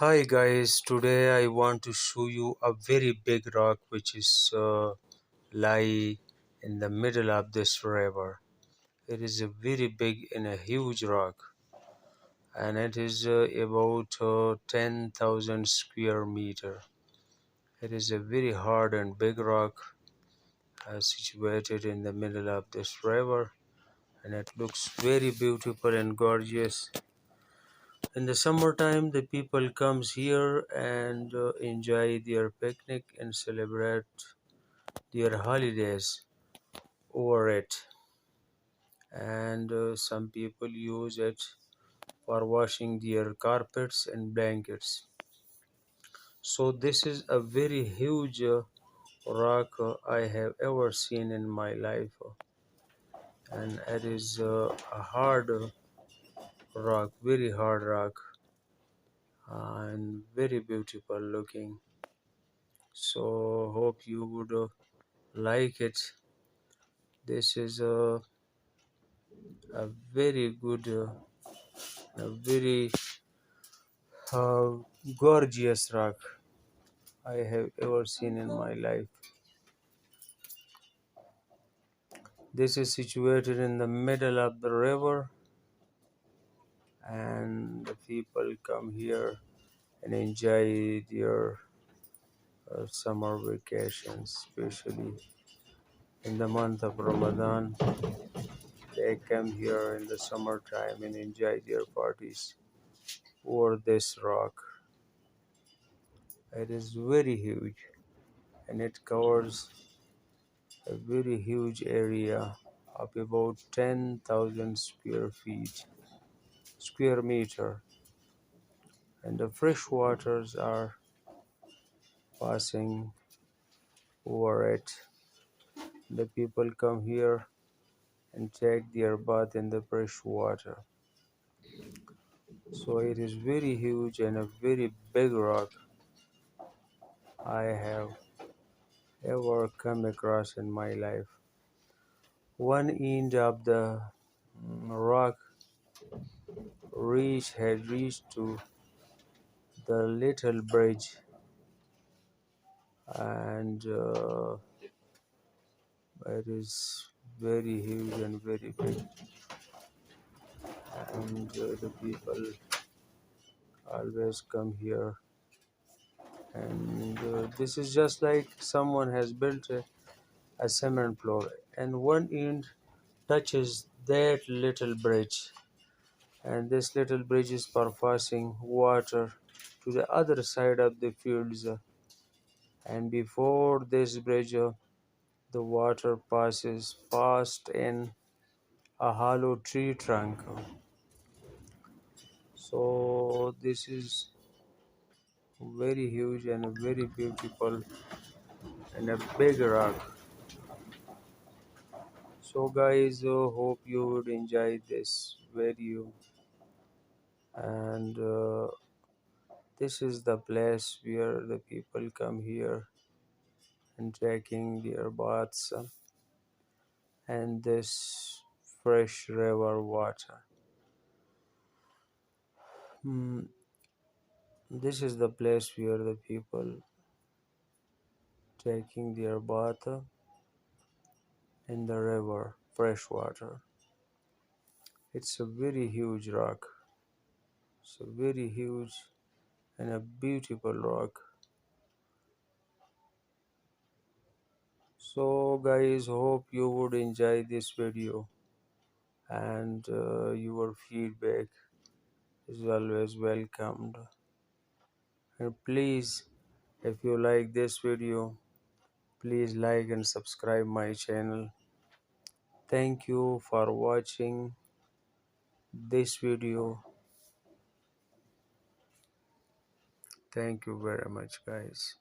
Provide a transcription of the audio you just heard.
Hi guys, today I want to show you a very big rock which is lie in the middle of this river. It is a very big and a huge rock, and it is about 10,000 square meter. It is a very hard and big rock situated in the middle of this river, and it looks very beautiful and gorgeous. In the summertime, the people comes here and enjoy their picnic and celebrate their holidays over it. And some people use it for washing their carpets and blankets. So this is a very huge rock I have ever seen in my life, and it is a hard rock, very hard rock, and very beautiful looking. So hope you would like it. This is a very good, a very uh, gorgeous rock I have ever seen in my life. This is situated in the middle of the river, and the people come here and enjoy their summer vacations, especially in the month of Ramadan. They come here in the summertime and enjoy their parties over this rock. It is very huge, and it covers a very huge area of about 10,000 square meter, and the fresh waters are passing over it. The people come here and take their bath in the fresh water. So it is very huge and a very big rock I have ever come across in my life. One end of the rock had reached to the little bridge, and it is very huge and very big, and the people always come here, and this is just like someone has built a cement floor, and one end touches that little bridge, and this little bridge is for passing water to the other side of the fields, and before this bridge the water passes past in a hollow tree trunk. So this is very huge and a very beautiful and a big rock. So guys, hope you would enjoy this video, and this is the place where the people come here and taking their baths and this fresh river water. Hmm, this is the place where the people taking their bath in the river fresh water. It's a very huge rock. It's a very huge and a beautiful rock. So guys, hope you would enjoy this video, and your feedback is always welcomed. And please, if you like this video, please like and subscribe my channel. Thank you for watching this video. Thank you very much guys.